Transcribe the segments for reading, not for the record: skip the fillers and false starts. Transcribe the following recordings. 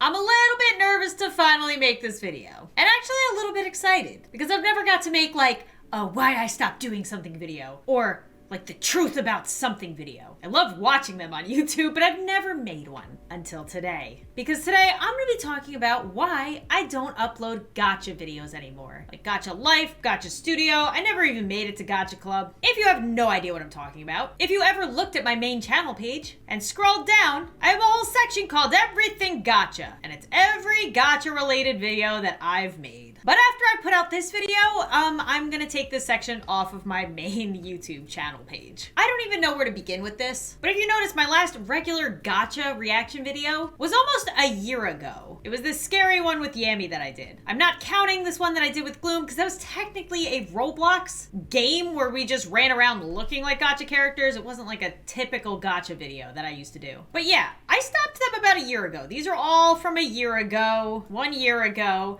I'm a little bit nervous to finally make this video. And actually a little bit excited because I've never got to make like a why I stopped doing something video or like the truth about something video. I love watching them on YouTube, but I've never made one until today. Because today I'm gonna be talking about why I don't upload gacha videos anymore. Like Gacha Life, Gacha Studio, I never even made it to Gacha Club. If you have no idea what I'm talking about, if you ever looked at my main channel page and scrolled down, I have a whole section called Everything Gacha, and it's every gacha related video that I've made. But after I put out this video, I'm gonna take this section off of my main YouTube channel page. I don't even know where to begin with this, but if you notice, my last regular gacha reaction video was almost a year ago. It was this scary one with Yami that I did. I'm not counting this one that I did with Gloom because that was technically a Roblox game where we just ran around looking like gacha characters. It wasn't like a typical gacha video that I used to do. But yeah, I stopped them about a year ago. These are all from a year ago, 1 year ago.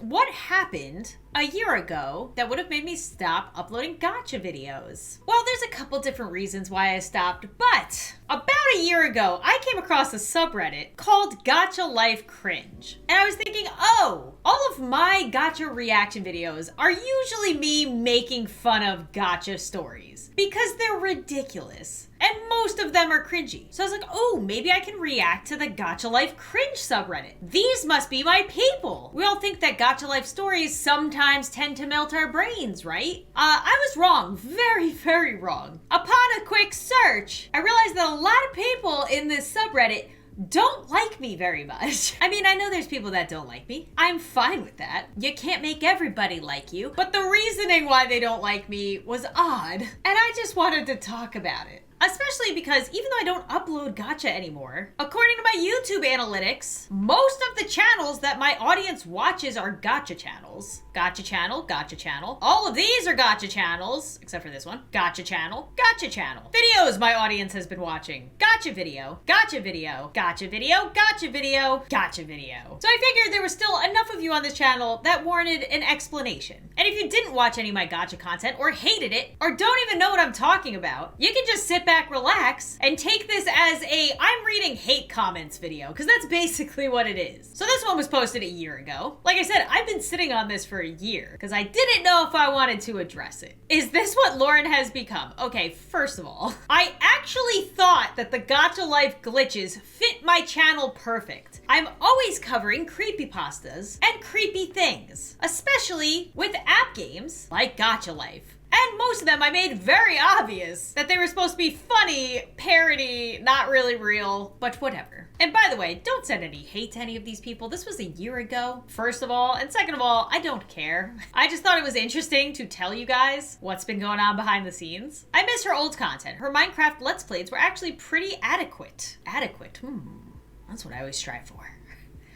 What happened a year ago that would have made me stop uploading gacha videos? Well, there's a couple different reasons why I stopped, but about a year ago, I came across a subreddit called Gacha Life Cringe. And I was thinking, oh, all of my gacha reaction videos are usually me making fun of gacha stories because they're ridiculous. And most of them are cringy. So I was like, oh, maybe I can react to the Gacha Life Cringe subreddit. These must be my people. We all think that Gacha Life stories sometimes tend to melt our brains, right? I was wrong. Very, very wrong. Upon a quick search, I realized that a lot of people in this subreddit don't like me very much. I mean, I know there's people that don't like me. I'm fine with that. You can't make everybody like you. But the reasoning why they don't like me was odd, and I just wanted to talk about it. Especially because even though I don't upload gacha anymore, according to my YouTube analytics, most of the channels that my audience watches are gacha channels. Gacha channel, gacha channel. All of these are gacha channels, except for this one. Gacha channel, gacha channel. Videos my audience has been watching. Gacha video, gacha video, gacha video, gacha video, gacha video. So I figured there was still enough of you on this channel that warranted an explanation. And if you didn't watch any of my gacha content or hated it or don't even know what I'm talking about, you can just sit back, relax, and take this as a I'm reading hate comments video, because that's basically what it is. So this one was posted a year ago. Like I said, I've been sitting on this for a year because I didn't know if I wanted to address it. Is this what Lauren has become? Okay, first of all, I actually thought that the Gacha Life glitches fit my channel perfect. I'm always covering creepypastas and creepy things, especially with app games like Gacha Life. And most of them I made very obvious that they were supposed to be funny, parody, not really real, but whatever. And by the way, don't send any hate to any of these people. This was a year ago, first of all. And second of all, I don't care. I just thought it was interesting to tell you guys what's been going on behind the scenes. I miss her old content. Her Minecraft Let's Plays were actually pretty adequate. That's what I always strive for.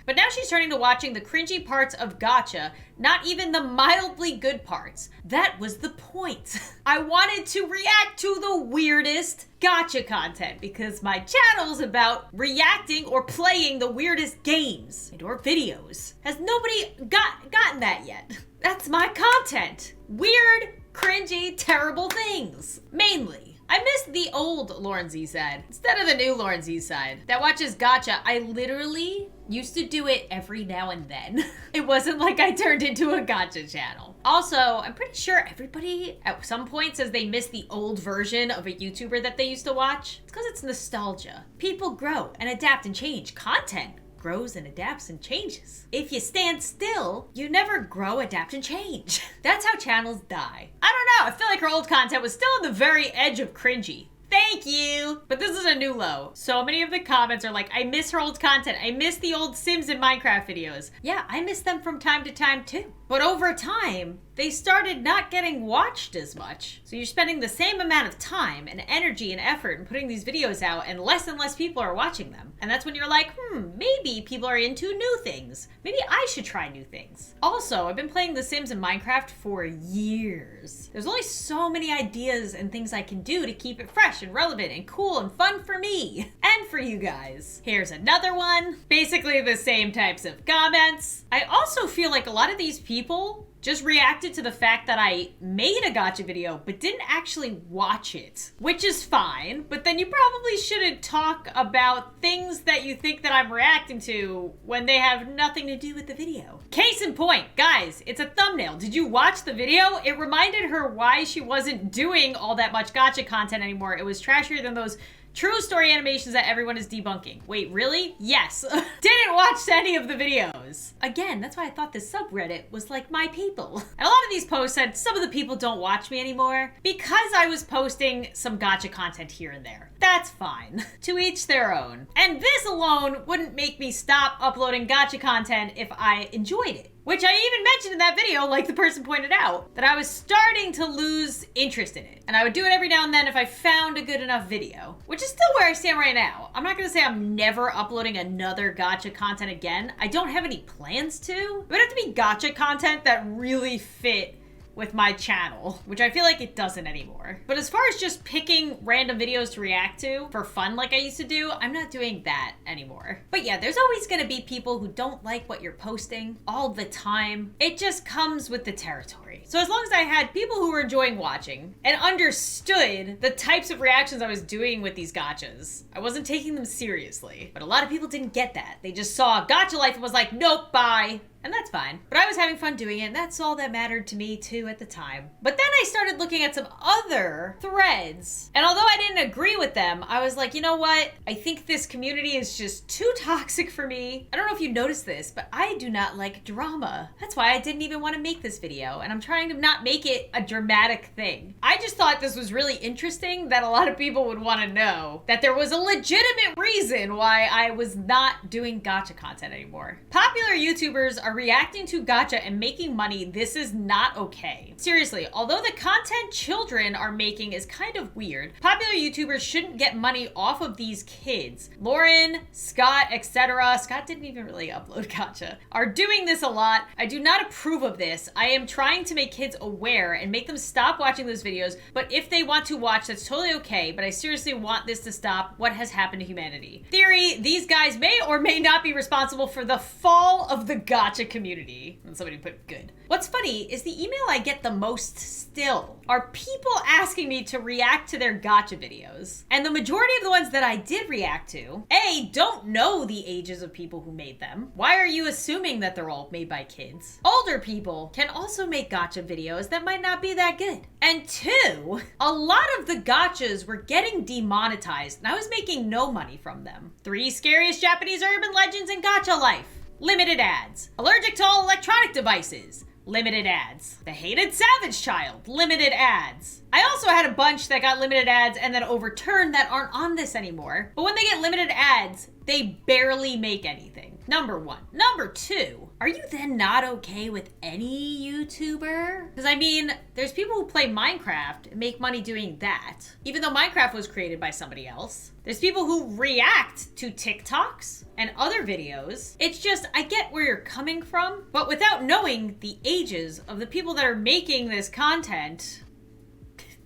But now she's turning to watching the cringy parts of gacha, not even the mildly good parts. That was the point. I wanted to react to the weirdest gacha content because my channel's about reacting or playing the weirdest games and or videos. Has nobody gotten that yet? That's my content. Weird, cringy, terrible things. Mainly. I miss the old Laurenzside instead of the new Laurenzside that watches gacha. I literally used to do it every now and then. It wasn't like I turned into a gacha channel. Also, I'm pretty sure everybody at some point says they miss the old version of a YouTuber that they used to watch. It's because it's nostalgia. People grow and adapt and change. Content grows and adapts and changes. If you stand still, you never grow, adapt, and change. That's how channels die. I don't know, I feel like her old content was still on the very edge of cringy. Thank you! But this is a new low. So many of the comments are like, I miss her old content. I miss the old Sims and Minecraft videos. Yeah, I miss them from time to time too. But over time, they started not getting watched as much. So you're spending the same amount of time and energy and effort in putting these videos out and less people are watching them. And that's when you're like, maybe people are into new things. Maybe I should try new things. Also, I've been playing The Sims and Minecraft for years. There's only so many ideas and things I can do to keep it fresh and relevant and cool and fun for me and for you guys. Here's another one. Basically the same types of comments. I also feel like a lot of these people just reacted to the fact that I made a gacha video but didn't actually watch it, which is fine, but then you probably shouldn't talk about things that you think that I'm reacting to when they have nothing to do with the video. Case in point, guys, it's a thumbnail. Did you watch the video? It reminded her why she wasn't doing all that much gacha content anymore. It was trashier than those true story animations that everyone is debunking. Wait, really? Yes. Didn't watch any of the videos. Again, that's why I thought this subreddit was like my people. And a lot of these posts said some of the people don't watch me anymore because I was posting some gacha content here and there. That's fine. To each their own. And this alone wouldn't make me stop uploading gacha content if I enjoyed it. Which I even mentioned in that video, like the person pointed out, that I was starting to lose interest in it. And I would do it every now and then if I found a good enough video, which is still where I stand right now. I'm not gonna say I'm never uploading another gacha content again. I don't have any plans to. It would have to be gacha content that really fit with my channel, which I feel like it doesn't anymore. But as far as just picking random videos to react to for fun like I used to do, I'm not doing that anymore. But yeah, there's always gonna be people who don't like what you're posting all the time. It just comes with the territory. So as long as I had people who were enjoying watching and understood the types of reactions I was doing with these gachas, I wasn't taking them seriously. But a lot of people didn't get that. They just saw Gacha Life and was like, nope, bye. And that's fine. But I was having fun doing it, and that's all that mattered to me too at the time. But then I started looking at some other threads, and although I didn't agree with them, I was like, you know what? I think this community is just too toxic for me. I don't know if you noticed this, but I do not like drama. That's why I didn't even want to make this video, and I'm trying to not make it a dramatic thing. I just thought this was really interesting that a lot of people would want to know that there was a legitimate reason why I was not doing gacha content anymore. Popular YouTubers are reacting to gacha and making money. This is not okay. Seriously, although the content children are making is kind of weird, popular YouTubers shouldn't get money off of these kids. Lauren, Scott, etc. Scott didn't even really upload gacha. Are doing this a lot. I do not approve of this. I am trying to make kids aware and make them stop watching those videos, but if they want to watch, that's totally okay, but I seriously want this to stop what has happened to humanity. Theory, these guys may or may not be responsible for the fall of the gacha community. And somebody put good. What's funny is the email I get the most still are people asking me to react to their gacha videos. And the majority of the ones that I did react to, A, don't know the ages of people who made them. Why are you assuming that they're all made by kids? Older people can also make gacha videos that might not be that good. And two, a lot of the gachas were getting demonetized and I was making no money from them. 3 scariest Japanese urban legends in Gacha Life. Limited ads. Allergic to all electronic devices. Limited ads. The Hated Savage Child. Limited ads. I also had a bunch that got limited ads and then overturned that aren't on this anymore. But when they get limited ads, they barely make anything. Number 1. Number 2, are you then not okay with any YouTuber? Because I mean, there's people who play Minecraft and make money doing that, even though Minecraft was created by somebody else. There's people who react to TikToks and other videos. It's just, I get where you're coming from, but without knowing the ages of the people that are making this content.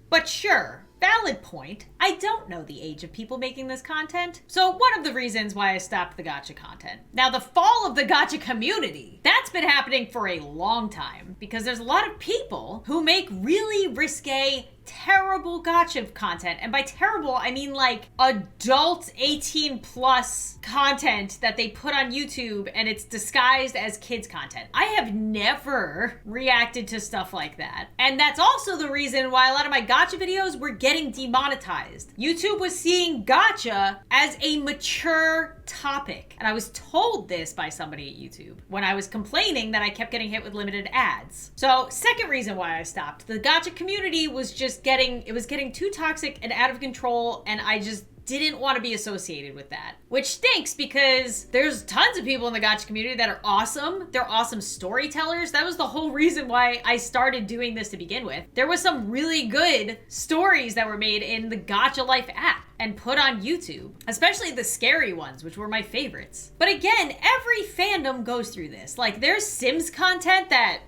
But sure, valid point. I don't know the age of people making this content. So one of the reasons why I stopped the gacha content. Now the fall of the gacha community, that's been happening for a long time because there's a lot of people who make really risque, terrible gacha content. And by terrible, I mean like adult 18 plus content that they put on YouTube and it's disguised as kids content. I have never reacted to stuff like that. And that's also the reason why a lot of my gacha videos were getting demonetized. YouTube was seeing gacha as a mature topic. And I was told this by somebody at YouTube when I was complaining that I kept getting hit with limited ads. So second reason why I stopped. The gacha community was just getting too toxic and out of control, and I just didn't want to be associated with that. Which stinks because there's tons of people in the gacha community that are awesome. They're awesome storytellers. That was the whole reason why I started doing this to begin with. There was some really good stories that were made in the Gacha Life app and put on YouTube, especially the scary ones, which were my favorites. But again, every fandom goes through this. Like there's Sims content that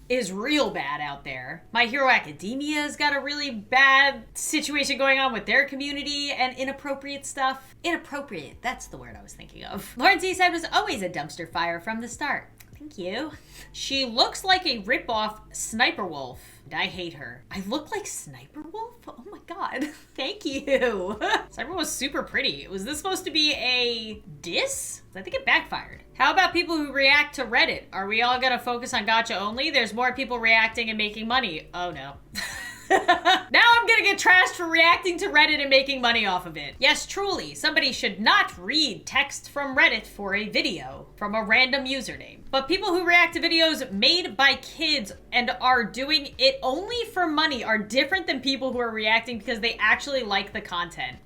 is real bad out there. My Hero Academia's got a really bad situation going on with their community and inappropriate stuff. Inappropriate, that's the word I was thinking of. Laurenzside was always a dumpster fire from the start. Thank you. She looks like a ripoff Sniper Wolf. I hate her. I look like Sniper Wolf? Oh my god. Thank you. Sniper was super pretty. Was this supposed to be a diss? I think it backfired. How about people who react to Reddit? Are we all gonna focus on gacha only? There's more people reacting and making money. Oh no. Now I'm gonna get trashed for reacting to Reddit and making money off of it. Yes, truly, somebody should not read text from Reddit for a video from a random username. But people who react to videos made by kids and are doing it only for money are different than people who are reacting because they actually like the content.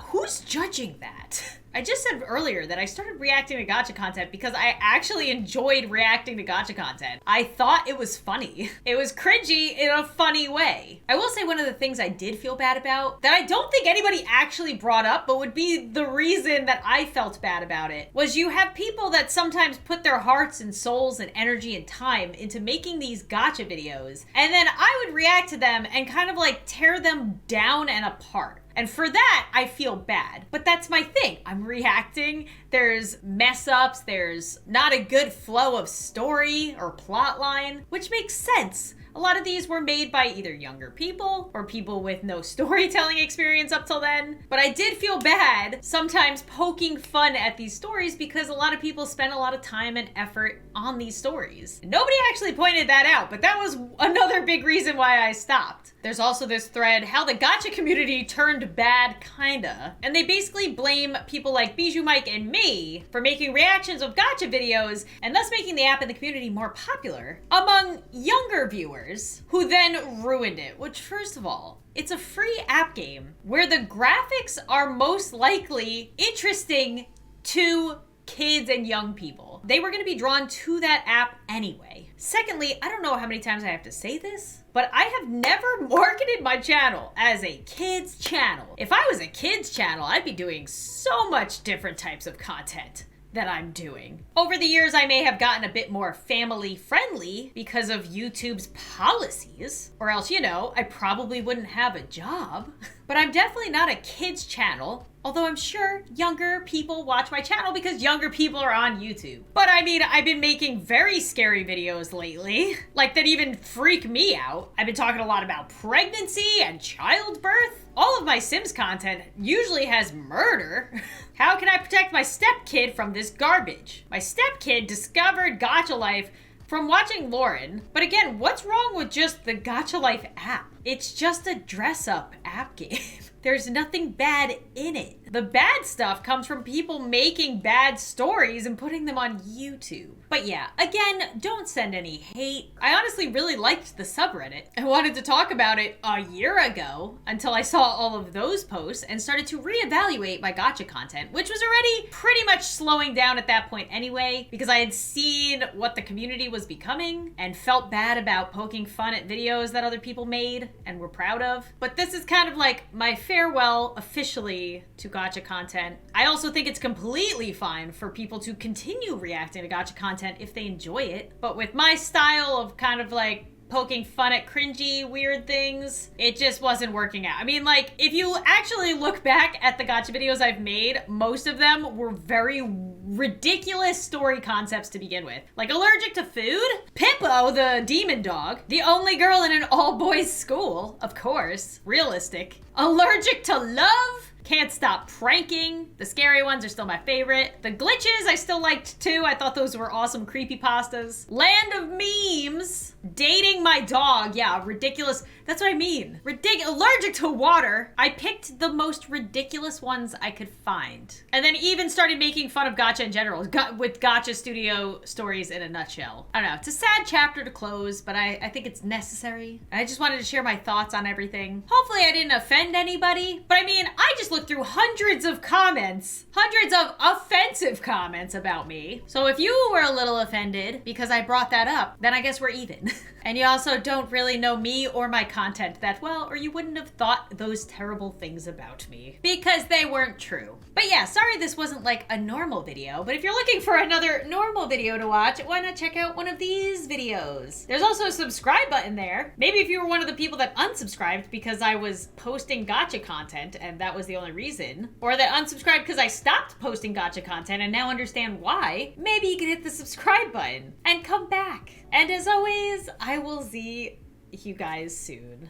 Who's judging that? I just said earlier that I started reacting to gacha content because I actually enjoyed reacting to gacha content. I thought it was funny. It was cringy in a funny way. I will say one of the things I did feel bad about that I don't think anybody actually brought up, but would be the reason that I felt bad about it, was you have people that sometimes put their hearts and souls and energy and time into making these gacha videos, and then I would react to them and kind of like tear them down and apart. And for that, I feel bad. But that's my thing. I'm reacting. There's mess ups. There's not a good flow of story or plot line, which makes sense. A lot of these were made by either younger people or people with no storytelling experience up till then. But I did feel bad sometimes poking fun at these stories because a lot of people spend a lot of time and effort on these stories. Nobody actually pointed that out, but that was another big reason why I stopped. There's also this thread, how the gacha community turned bad, kinda. And they basically blame people like Bijou Mike and me for making reactions of gacha videos and thus making the app and the community more popular among younger viewers, who then ruined it. Which, first of all, it's a free app game where the graphics are most likely interesting to kids and young people. They were going to be drawn to that app anyway. Secondly, I don't know how many times I have to say this, but I have never marketed my channel as a kids channel. If I was a kids channel, I'd be doing so much different types of content that I'm doing. Over the years, I may have gotten a bit more family friendly because of YouTube's policies, or else, you know, I probably wouldn't have a job. But I'm definitely not a kids channel, although I'm sure younger people watch my channel because younger people are on YouTube. But I mean, I've been making very scary videos lately, like that even freak me out. I've been talking a lot about pregnancy and childbirth. All of my Sims content usually has murder. How can I protect my stepkid from this garbage? My stepkid discovered Gacha Life from watching Lauren. But again, what's wrong with just the Gacha Life app? It's just a dress-up app game. There's nothing bad in it. The bad stuff comes from people making bad stories and putting them on YouTube. But yeah, again, don't send any hate. I honestly really liked the subreddit. I wanted to talk about it a year ago until I saw all of those posts and started to reevaluate my gacha content, which was already pretty much slowing down at that point anyway, because I had seen what the community was becoming and felt bad about poking fun at videos that other people made and were proud of. But this is kind of like my farewell officially to gacha content. I also think it's completely fine for people to continue reacting to gacha content if they enjoy it. But with my style of kind of like poking fun at cringy, weird things, it just wasn't working out. I mean, like, if you actually look back at the gacha videos I've made, most of them were very ridiculous story concepts to begin with. Like allergic to food, Pippo the demon dog, the only girl in an all-boys school, of course, realistic, allergic to love, can't stop pranking. The scary ones are still my favorite. The glitches I still liked too. I thought those were awesome creepypastas. Land of memes. Dating my dog. Yeah, ridiculous. That's what I mean. Allergic to water. I picked the most ridiculous ones I could find. And then even started making fun of gacha in general, with gacha studio stories in a nutshell. I don't know. It's a sad chapter to close, but I think it's necessary. I just wanted to share my thoughts on everything. Hopefully I didn't offend anybody, but I mean, I just looked through hundreds of comments, hundreds of offensive comments about me. So if you were a little offended because I brought that up, then I guess we're even. And you also don't really know me or my content that well, or you wouldn't have thought those terrible things about me because they weren't true. But yeah, sorry this wasn't like a normal video, but if you're looking for another normal video to watch, why not check out one of these videos? There's also a subscribe button there. Maybe if you were one of the people that unsubscribed because I was posting gacha content and that was the only only reason, or that unsubscribed because I stopped posting gacha content and now understand why, maybe you can hit the subscribe button and come back. And as always, I will see you guys soon.